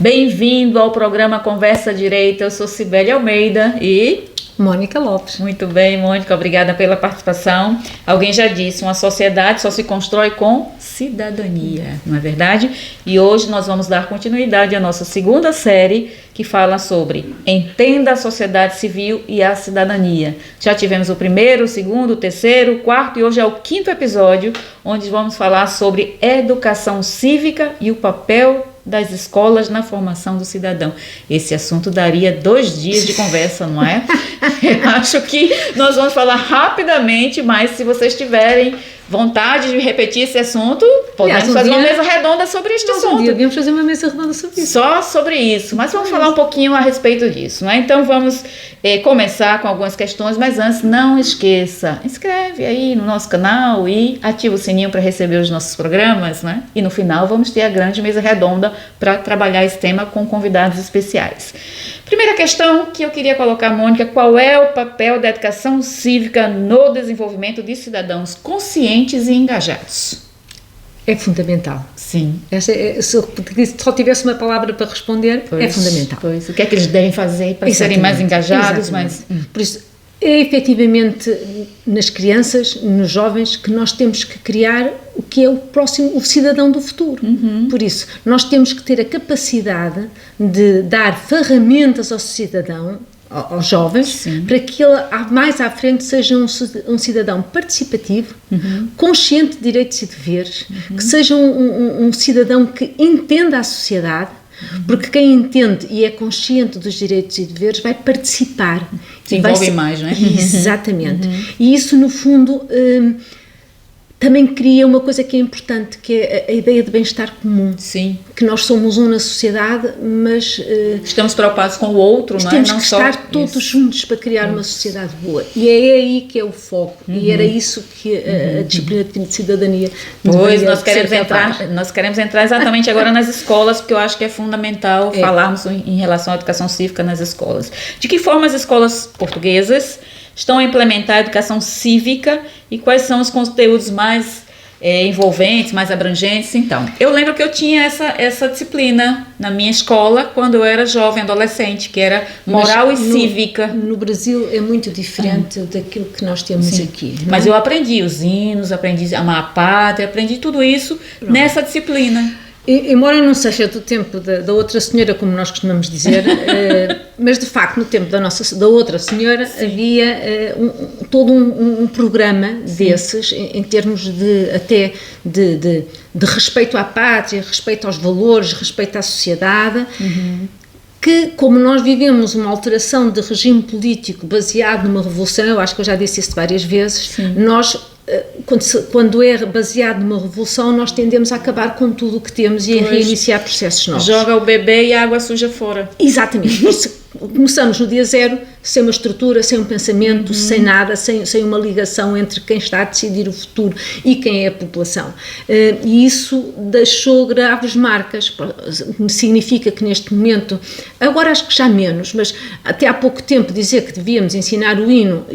Bem-vindo ao programa Conversa Direita. Eu sou Cibele Almeida e... Mônica Lopes. Muito bem, Mônica, obrigada pela participação. Alguém já disse, uma sociedade só se constrói com cidadania, não é verdade? E hoje nós vamos dar continuidade à nossa segunda série, que fala sobre Entenda a Sociedade Civil e a Cidadania. Já tivemos o primeiro, o segundo, o terceiro, o quarto e hoje é o quinto episódio, onde vamos falar sobre educação cívica e o papel das escolas na formação do cidadão. Esse assunto daria 2 dias de conversa, não é? Eu acho que nós vamos falar rapidamente, mas se vocês tiverem vontade de repetir esse assunto, podemos fazer uma mesa redonda sobre este assunto. Devíamos fazer uma mesa redonda sobre isso. Só sobre isso, mas vamos falar um pouquinho a respeito disso, não é? Então vamos começar com algumas questões, mas antes não esqueça, inscreve aí no nosso canal e ativa o sininho para receber os nossos programas, né? E no final vamos ter a grande mesa redonda para trabalhar esse tema com convidados especiais. Primeira questão que eu queria colocar, Mônica, qual é o papel da educação cívica no desenvolvimento de cidadãos conscientes e engajados? É fundamental. Sim. Se eu só tivesse uma palavra para responder, é fundamental. Pois. O que é que eles devem fazer para serem mais engajados? Por isso, é efetivamente nas crianças, nos jovens, que nós temos que criar o que é o próximo, o cidadão do futuro. Por isso, nós temos que ter a capacidade de dar ferramentas ao cidadão, aos jovens, sim, para que ele mais à frente seja um cidadão participativo, consciente de direitos e deveres, que seja um cidadão que entenda a sociedade, porque quem entende e é consciente dos direitos e deveres vai participar. Se envolve mais, não é? Exatamente. E isso, no fundo, também cria uma coisa que é importante, que é a ideia de bem-estar comum. Sim. Que nós somos um na sociedade, mas... estamos preocupados com o outro, não é? Temos que estar todos juntos para criar uma sociedade boa. E é aí que é o foco. E era isso que a disciplina de cidadania... Pois, nós queremos entrar exatamente agora nas escolas, porque eu acho que é fundamental falarmos em relação à educação cívica nas escolas. De que forma as escolas portuguesas estão a implementar a educação cívica e quais são os conteúdos mais envolventes, mais abrangentes? Então, eu lembro que eu tinha essa disciplina na minha escola quando eu era jovem, adolescente, que era moral e cívica. No Brasil é muito diferente daquilo que nós temos aqui. Mas eu aprendi os hinos, aprendi a amar a pátria, aprendi tudo isso nessa disciplina. Embora não seja do tempo da outra senhora, como nós costumamos dizer, mas de facto no tempo da outra senhora havia todo um programa desses, em termos de respeito à pátria, respeito aos valores, respeito à sociedade, que, como nós vivemos uma alteração de regime político baseado numa revolução, eu acho que eu já disse isso várias vezes, nós... Quando é baseado numa revolução, nós tendemos a acabar com tudo o que temos e a reiniciar processos novos. Joga o bebê e a água suja fora. Exatamente. Começamos no dia zero, sem uma estrutura, sem um pensamento, sem nada, sem uma ligação entre quem está a decidir o futuro e quem é a população. E isso deixou graves marcas. Significa que neste momento, agora acho que já menos, mas até há pouco tempo dizer que devíamos ensinar o hino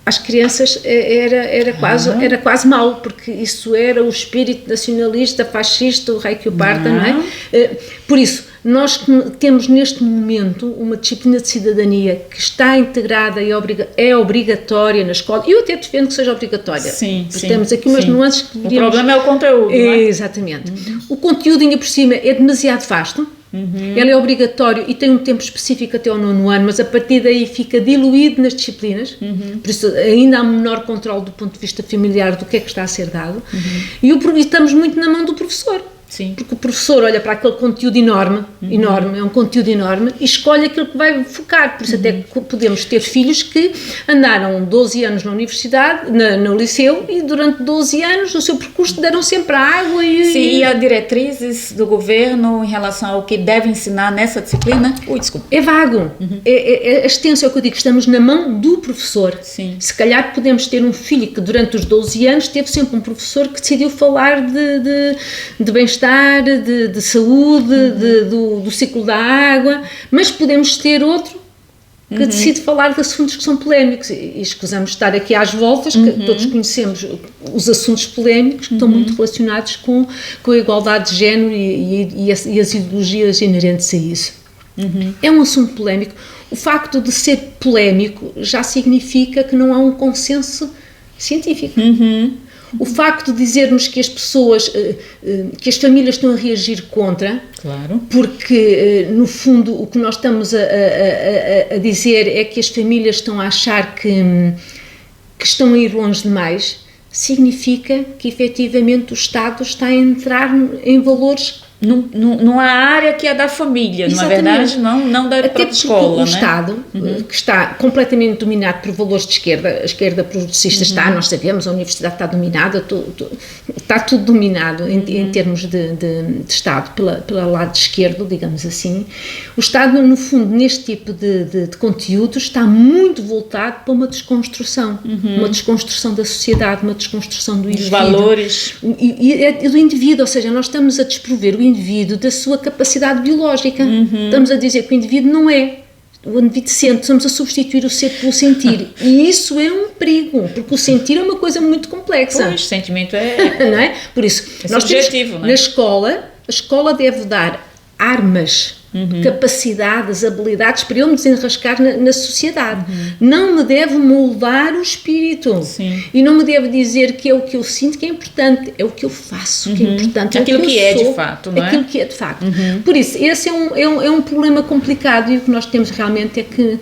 às crianças era quase mau, porque isso era o espírito nacionalista, fascista, o rei que o parta, não é? Por isso, nós temos neste momento uma disciplina de cidadania que está integrada e é obrigatória na escola, e eu até defendo que seja obrigatória. Sim. Temos aqui umas nuances que deveríamos... O problema é o conteúdo, não é? Exatamente. O conteúdo, ainda por cima, é demasiado vasto. Ele é obrigatório e tem um tempo específico até ao 9º ano, mas a partir daí fica diluído nas disciplinas, por isso ainda há menor controle do ponto de vista familiar do que é que está a ser dado, e estamos muito na mão do professor. Sim. Porque o professor olha para aquele conteúdo enorme, é um conteúdo enorme, e escolhe aquilo que vai focar. Por isso até podemos ter filhos que andaram 12 anos na universidade, no liceu, e durante 12 anos o seu percurso deram sempre a água e... Sim, e há diretrizes do governo em relação ao que deve ensinar nessa disciplina? Desculpa. É vago, é extenso, é o que eu digo, estamos na mão do professor. Sim. Se calhar podemos ter um filho que durante os 12 anos teve sempre um professor que decidiu falar de bem-estar, de saúde, do ciclo da água, mas podemos ter outro que decide falar de assuntos que são polémicos. E escusamos estar aqui às voltas, que todos conhecemos os assuntos polémicos que estão muito relacionados com a igualdade de género e as ideologias inerentes a isso. É um assunto polémico. O facto de ser polémico já significa que não há um consenso científico. O facto de dizermos que as pessoas, que as famílias estão a reagir contra, claro, porque no fundo o que nós estamos a dizer é que as famílias estão a achar que estão a ir longe demais, significa que efetivamente o Estado está a entrar em valores numa área que é da família, não é verdade? Não da própria escola, o Estado, que está completamente dominado por valores de esquerda, a esquerda progressista está, nós sabemos, a universidade está dominada, está tudo dominado em termos de Estado pela lado esquerdo, digamos assim. O Estado, no fundo, neste tipo de conteúdos, está muito voltado para uma desconstrução da sociedade, uma desconstrução do indivíduo. Dos valores. E do indivíduo, ou seja, nós estamos a desprover o indivíduo da sua capacidade biológica. Estamos a dizer que o indivíduo não é. O indivíduo sente, estamos a substituir o ser pelo sentir. E isso é um perigo, porque o sentir é uma coisa muito complexa. Pois, o sentimento é... não é? Por isso, nós subjetivo, temos, não é? na escola, a escola deve dar armas, capacidades, habilidades para eu me desenrascar na sociedade. Não me deve moldar o espírito. Sim. E não me deve dizer que é o que eu sinto que é importante, é o que eu faço que é importante. Aquilo que é sou, de fato, não é? Aquilo que é de facto. Por isso, esse é um problema complicado e o que nós temos realmente é que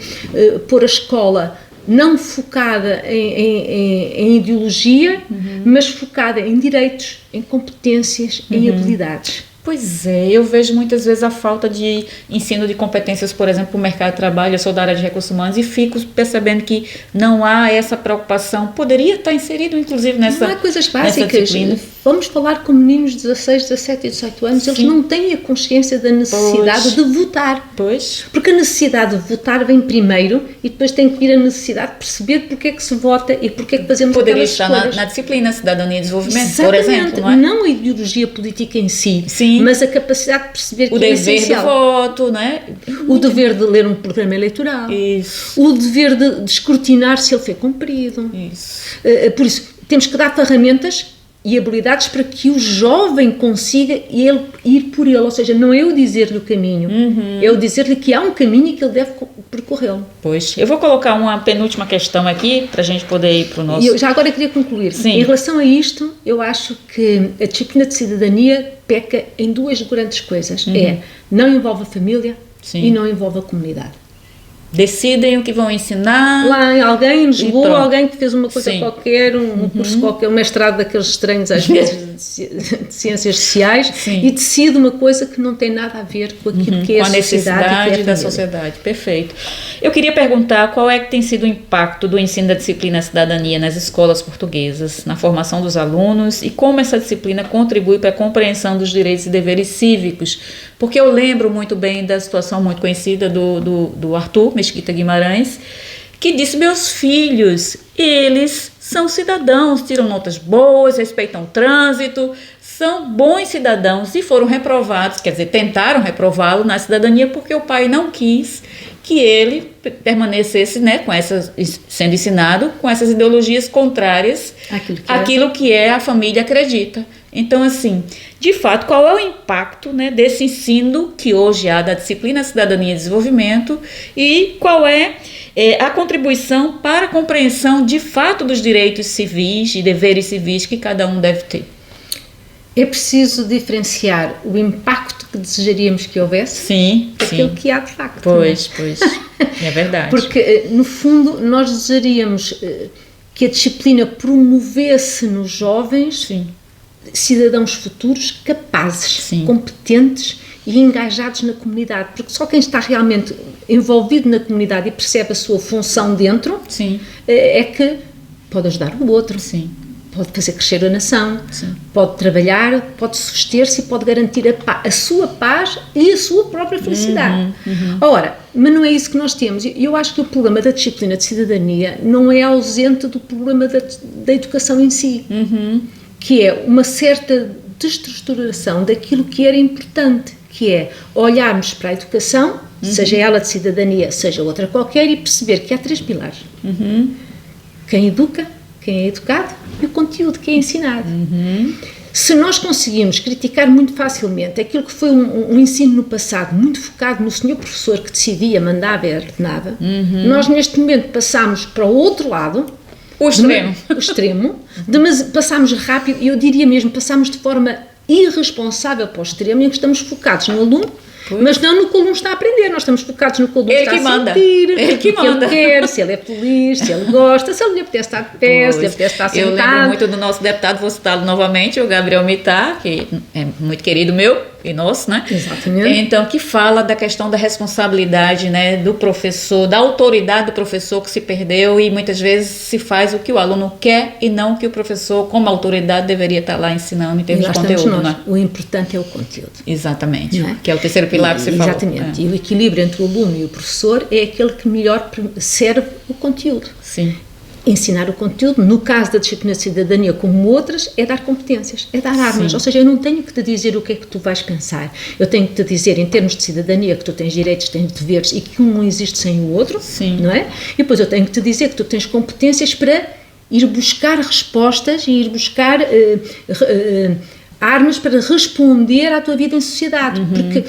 pôr a escola não focada em ideologia, mas focada em direitos, em competências, em habilidades. Pois é, eu vejo muitas vezes a falta de ensino de competências, por exemplo, para o mercado de trabalho. Eu sou da área de recursos humanos e fico percebendo que não há essa preocupação. Poderia estar inserido, inclusive, nessa disciplina. Não há coisas básicas. Vamos falar com meninos de 16, 17 e 18 anos, eles não têm a consciência da necessidade de votar. Pois. Porque a necessidade de votar vem primeiro e depois tem que vir a necessidade de perceber porque é que se vota e porque é que fazemos Poderia aquelas estar escolhas. na disciplina Cidadania e Desenvolvimento, Exatamente, por exemplo, não é? Não a ideologia política em si, Sim. mas a capacidade de perceber que o é dever essencial. do voto, não é? O dever de ler um programa eleitoral. Isso. O dever de escrutinar se ele foi cumprido. Isso. Por isso, temos que dar ferramentas e habilidades para que o jovem consiga ele ir por ele, ou seja, não é eu dizer-lhe o caminho, é eu dizer-lhe que há um caminho e que ele deve percorrê-lo. Pois, eu vou colocar uma penúltima questão aqui para a gente poder ir para o nosso... E eu já agora queria concluir. Sim. Em relação a isto, eu acho que a disciplina de cidadania peca em duas grandes coisas. Não envolve a família e não envolve a comunidade. Decidem o que vão ensinar. Lá em alguém, em Lisboa, alguém que fez uma coisa Sim. qualquer, um curso qualquer, um mestrado daqueles estranhos às vezes de ciências sociais. Sim. E decide uma coisa que não tem nada a ver com aquilo que é com a a sociedade necessidade e que é a da família. sociedade. Perfeito. Eu queria perguntar qual é que tem sido o impacto do ensino da disciplina Cidadania nas escolas portuguesas, na formação dos alunos e como essa disciplina contribui para a compreensão dos direitos e deveres cívicos. Porque eu lembro muito bem da situação muito conhecida do Arthur Mesquita Guimarães, que disse: meus filhos, eles são cidadãos, tiram notas boas, respeitam o trânsito, são bons cidadãos e foram reprovados, quer dizer, tentaram reprová-lo na cidadania porque o pai não quis que ele permanecesse, né, com essas, sendo ensinado com essas ideologias contrárias àquilo que a família acredita. Então, assim, de fato, qual é o impacto, né, desse ensino que hoje há da disciplina Cidadania e Desenvolvimento e qual é a contribuição para a compreensão de fato dos direitos civis e deveres civis que cada um deve ter? É preciso diferenciar o impacto que desejaríamos que houvesse daquilo que há de facto. Pois, é verdade. Porque, no fundo, nós desejaríamos que a disciplina promovesse nos jovens cidadãos futuros capazes, competentes e engajados na comunidade, porque só quem está realmente envolvido na comunidade e percebe a sua função dentro é que pode ajudar o outro. Pode fazer crescer a nação, pode trabalhar, pode suster-se e pode garantir a sua paz e a sua própria felicidade. Ora, mas não é isso que nós temos. Eu acho que o problema da disciplina de cidadania não é ausente do problema da educação em si, que é uma certa desestruturação daquilo que era importante, que é olharmos para a educação seja ela de cidadania, seja outra qualquer, e perceber que há 3 pilares. Quem educa, quem é educado e o conteúdo que é ensinado. Se nós conseguimos criticar muito facilmente aquilo que foi um ensino no passado, muito focado no senhor professor que decidia, mandava e ordenava, nós neste momento passamos para o outro lado, o extremo, passámos rápido, e eu diria mesmo, passámos de forma irresponsável para o extremo, em que estamos focados no aluno, mas não no que o aluno está a aprender. Nós estamos focados no que o aluno está a sentir, ele que manda. Ele quer, se ele é feliz, se ele gosta, se ele lhe apetece estar de pé, se lhe apetece estar sentado. Eu lembro muito do nosso deputado, vou citá-lo novamente, o Gabriel Mittar, que é muito querido meu e nosso, né? Exatamente. Então, que fala da questão da responsabilidade, né, do professor, da autoridade do professor que se perdeu, e muitas vezes se faz o que o aluno quer e não o que o professor, como autoridade, deveria estar lá ensinando em termos de conteúdo, né? O importante é o conteúdo. Exatamente, não é? Que é o terceiro pilar que você falou. Exatamente, e o equilíbrio entre o aluno e o professor é aquele que melhor serve o conteúdo. Sim. Ensinar o conteúdo, no caso da disciplina de cidadania, como outras, é dar competências, é dar armas. Sim. Ou seja, eu não tenho que te dizer o que é que tu vais pensar. Eu tenho que te dizer, em termos de cidadania, que tu tens direitos, tens deveres e que um não existe sem o outro. Sim. Não é? E depois eu tenho que te dizer que tu tens competências para ir buscar respostas e ir buscar armas para responder à tua vida em sociedade. Porque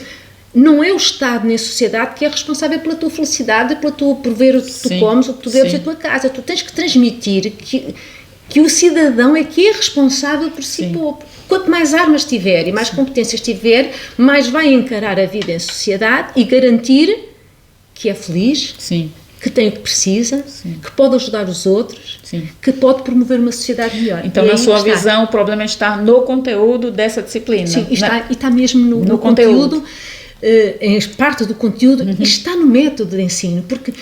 não é o Estado nem a sociedade que é responsável pela tua felicidade, por ver o que tu comes, o que tu bebes, a tua casa. Tu tens que transmitir que o cidadão é que é responsável por si próprio. Quanto mais armas tiver e mais competências tiver, mais vai encarar a vida em sociedade e garantir que é feliz, que tem o que precisa, que pode ajudar os outros, que pode promover uma sociedade melhor. Então, na sua visão, o problema está no conteúdo dessa disciplina. Sim, e está mesmo no conteúdo. Em parte do conteúdo, e está no método de ensino, porque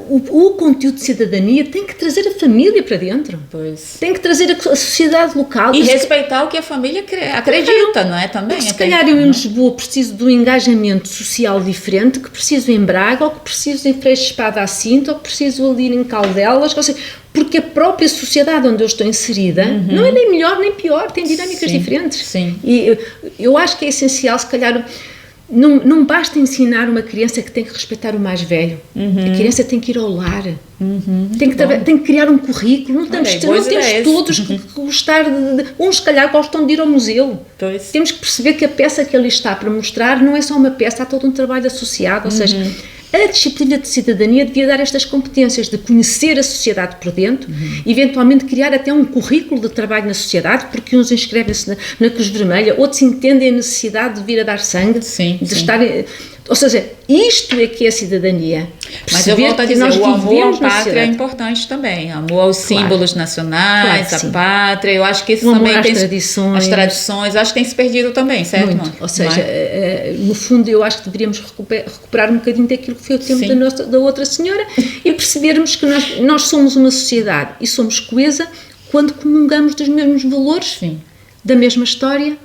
o conteúdo de cidadania tem que trazer a família para dentro, tem que trazer a sociedade local e respeitar o que a família acredita, não é? Também. Se calhar eu em Lisboa preciso de um engajamento social diferente, que preciso em Braga, ou que preciso em Freixo de Espada à Cinta, ou que preciso ali em Caldelas, ou seja, porque a própria sociedade onde eu estou inserida não é nem melhor nem pior, tem dinâmicas diferentes. E eu acho que é essencial, se calhar, não basta ensinar uma criança que tem que respeitar o mais velho. A criança tem que ir ao lar, tem que criar um currículo. Não temos todos que gostar uns se calhar gostam de ir ao museu. Temos que perceber que a peça que ali está para mostrar não é só uma peça, há todo um trabalho associado, ou seja, a disciplina de cidadania devia dar estas competências de conhecer a sociedade por dentro, eventualmente criar até um currículo de trabalho na sociedade, porque uns inscrevem-se na Cruz Vermelha, outros entendem a necessidade de vir a dar sangue, estar... Ou seja, isto é que é cidadania. Mas eu volto a dizer, o amor à pátria é importante também. Amor aos símbolos nacionais, a pátria. Eu acho que isso também tem... As tradições. Acho que tem se perdido também, certo? Muito. Ou seja, no fundo, eu acho que deveríamos recuperar um bocadinho daquilo que foi o tempo da outra senhora e percebermos que nós somos uma sociedade e somos coesa quando comungamos dos mesmos valores, da mesma história,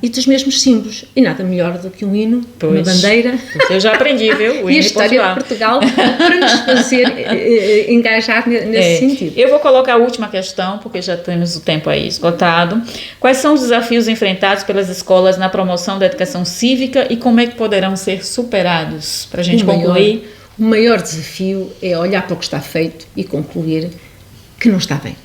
e dos mesmos símbolos. E nada melhor do que um hino, uma bandeira. Eu já aprendi, viu? O e a história de Portugal para nos fazer engajar nesse sentido. Eu vou colocar a última questão, porque já temos o tempo aí esgotado. Quais são os desafios enfrentados pelas escolas na promoção da educação cívica e como é que poderão ser superados? Para a gente concluir. O maior desafio é olhar para o que está feito e concluir que não está bem.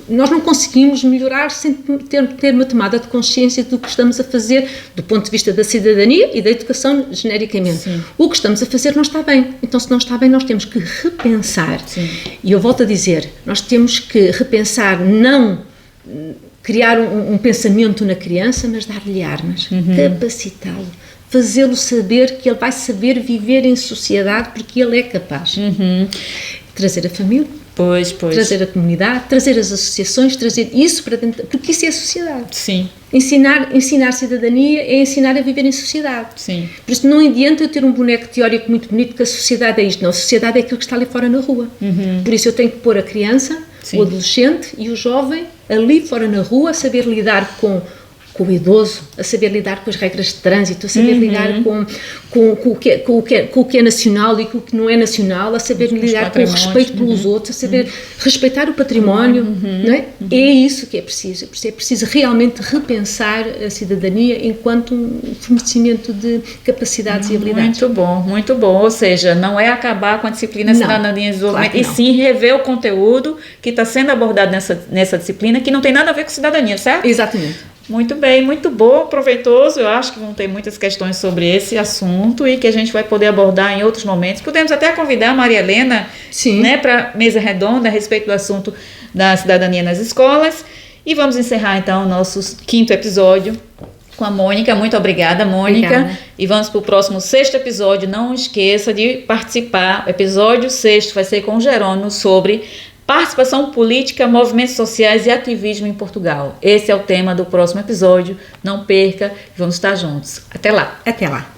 Nós não conseguimos melhorar sem ter uma tomada de consciência do que estamos a fazer do ponto de vista da cidadania e da educação genericamente. O que estamos a fazer não está bem. Então, se não está bem, nós temos que repensar. E eu volto a dizer, nós temos que repensar, não criar um pensamento na criança, mas dar-lhe armas, capacitá-lo, fazê-lo saber que ele vai saber viver em sociedade porque ele é capaz. Trazer a família, trazer a comunidade, trazer as associações, trazer isso para dentro, porque isso é a sociedade. Ensinar cidadania é ensinar a viver em sociedade. Por isso não adianta eu ter um boneco teórico muito bonito que a sociedade é isto. Não, a sociedade é aquilo que está ali fora na rua. Por isso eu tenho que pôr a criança, o adolescente e o jovem ali fora na rua, a saber lidar com com o idoso, a saber lidar com as regras de trânsito, a saber lidar com o que é nacional e com o que não é nacional, a saber lidar com o respeito pelos outros, a saber respeitar o património, não é? É isso que é preciso. É preciso realmente repensar a cidadania enquanto um fornecimento de capacidades e habilidades. Muito bom. Ou seja, não é acabar com a disciplina Cidadania e Desenvolvimento, e sim rever o conteúdo que está sendo abordado nessa disciplina, que não tem nada a ver com cidadania, certo? Exatamente. Muito bem, muito bom, proveitoso. Eu acho que vão ter muitas questões sobre esse assunto e que a gente vai poder abordar em outros momentos. Podemos até convidar a Maria Helena, né, para mesa redonda a respeito do assunto da cidadania nas escolas. E vamos encerrar então o nosso 5º episódio com a Mônica. Muito obrigada, Mônica. Obrigada. E vamos para o próximo 6º episódio. Não esqueça de participar. O episódio 6º vai ser com o Jerônimo sobre participação política, movimentos sociais e ativismo em Portugal. Esse é o tema do próximo episódio. Não perca, vamos estar juntos. Até lá. Até lá.